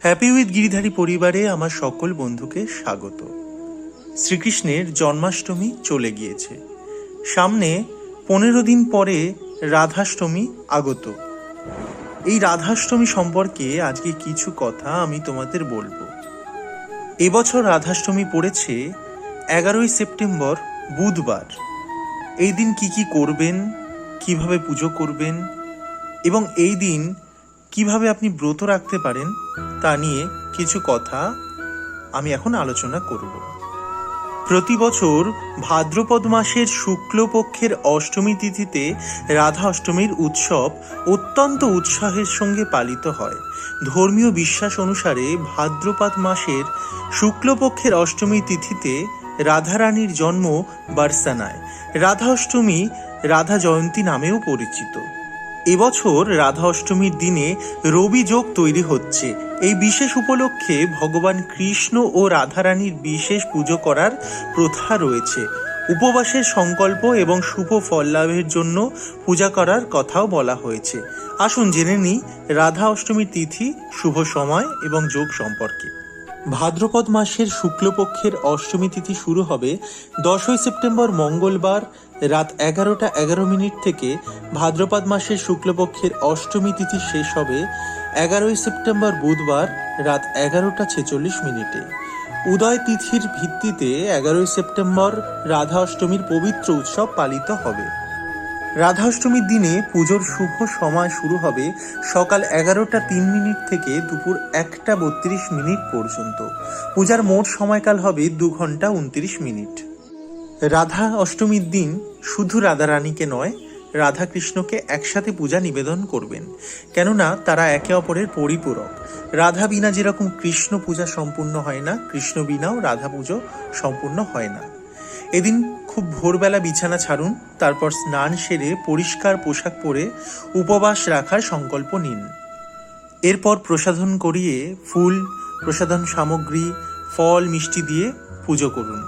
Happy with Giridhari পরিবারে আমার সকল বন্ধুকে স্বাগত। শ্রীকৃষ্ণের জন্মাষ্টমী চলে গিয়েছে, সামনে 15 দিন পরে রাধাষ্টমী আগত। এই রাধাষ্টমী সম্পর্কে আজকে কিছু কথা আমি তোমাদের বলবো। এবছর রাধাষ্টমী পড়েছে 11ই সেপ্টেম্বর বুধবার। এই দিন কি করবেন, কিভাবে পুজো করবেন এবং এই দিন কিভাবে আপনি ব্রত রাখতে পারেন তা নিয়ে কিছু কথা আমি এখন আলোচনা করব। প্রতি বছর ভাদ্রপদ মাসের শুক্লপক্ষের অষ্টমী তিথিতে রাধা অষ্টমীর উৎসব অত্যন্ত উৎসাহের সঙ্গে পালিত হয়। ধর্মীয় বিশ্বাস অনুসারে ভাদ্রপদ মাসের শুক্লপক্ষের অষ্টমী তিথিতে রাধারানীর জন্ম বার্সানায়। রাধা অষ্টমী রাধা জয়ন্তী নামেও পরিচিত। এবছর রাধা অষ্টমীর দিনে রবি যোগ তৈরি হচ্ছে। এই বিশেষ উপলক্ষে ভগবান কৃষ্ণ ও রাধারানীর বিশেষ পুজো করার প্রথা রয়েছে। উপবাসের সংকল্প এবং শুভ ফল লাভের জন্য পূজা করার কথাও বলা হয়েছে। আসুন জেনে নিই রাধা অষ্টমীর তিথি, শুভ সময় এবং যোগ সম্পর্কে। ভাদ্রপদ মাসের শুক্লপক্ষের অষ্টমী তিথি শুরু হবে 10ই সেপ্টেম্বর মঙ্গলবার রাত 11:11 থেকে। ভাদ্রপদ মাসের শুক্লপক্ষের অষ্টমী তিথি শেষ হবে 11ই সেপ্টেম্বর বুধবার রাত 11:46। উদয় তিথির ভিত্তিতে 11ই সেপ্টেম্বর রাধা অষ্টমীর পবিত্র উৎসব পালিত হবে। রাধা অষ্টমীর দিনে পুজোর শুভ সময় শুরু হবে সকাল 11:03 থেকে দুপুর 1:32 পর্যন্ত। পূজার মোট সময়কাল হবে 2 ঘন্টা 29 মিনিট। রাধা অষ্টমীর দিন শুধু রাধারানীকে নয়, রাধা কৃষ্ণকে একসাথে পূজা নিবেদন করবেন, কেননা তারা একে অপরের পরিপূরক। রাধা বিনা যেরকম কৃষ্ণ পূজা সম্পূর্ণ হয় না, কৃষ্ণ বিনাও রাধা পুজো সম্পূর্ণ হয় না। এদিন খুব ভোরবেলা বিছানা ছাড়ুন, তারপর স্নান সেরে পরিষ্কার পোশাক পরে উপবাস রাখার সংকল্প নিন। এরপর প্রসাধন করিয়ে ফুল, প্রসাধন সামগ্রী, ফল, মিষ্টি দিয়ে পুজো করুন।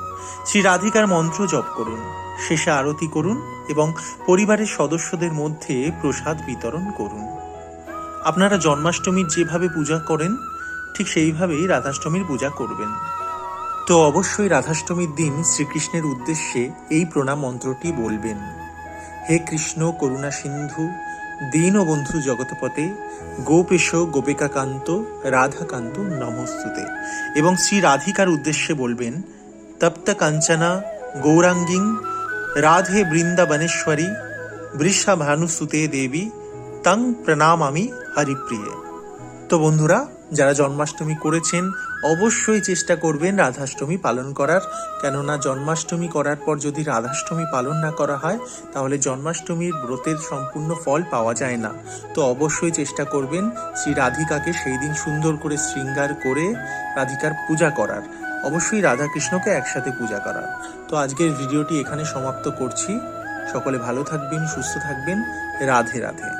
শ্রী রাধিকার মন্ত্র জপ করুন, শেষে আরতি করুন এবং পরিবারের সদস্যদের মধ্যে প্রসাদ বিতরণ করুন। আপনারা জন্মাষ্টমীর যেভাবে পূজা করেন ঠিক সেইভাবেই রাধাষ্টমীর পূজা করবেন। তো অবশ্যই রাধাষ্টমীর দিন শ্রীকৃষ্ণের উদ্দেশ্যে এই প্রণাম মন্ত্রটি বলবেন: হে কৃষ্ণ করুণা সিন্ধু, দীনবন্ধু জগৎপতে, গোপেশ গোপিকাকান্ত রাধাকান্ত নমস্তুতে। এবং শ্রী রাধিকার উদ্দেশ্যে বলবেন: তপ্ত কাঞ্চনা গৌরাঙ্গিং রাধে বৃন্দাবনেশ্বরী বৃষাভানুসুতে দেবী তং প্রণামামি হরিপ্রিয়ে। তো বন্ধুরা, যারা জন্মাষ্টমী করেছেন অবশ্যই চেষ্টা করবেন রাধাষ্টমী পালন করার, কেননা জন্মাষ্টমী করার পর যদি রাধাষ্টমী পালন না করা হয় তাহলে জন্মাষ্টমীর ব্রতের সম্পূর্ণ ফল পাওয়া যায় না। তো অবশ্যই চেষ্টা করবেন শ্রী রাধিকাকে সেই দিন সুন্দর করে শৃঙ্গার করে রাধিকার পূজা করার, অবশ্যই রাধাকৃষ্ণকে একসাথে পূজা করার। তো আজকের ভিডিওটি এখানে সমাপ্ত করছি। সকলে ভালো থাকবেন, সুস্থ থাকবেন। রাধে রাধে।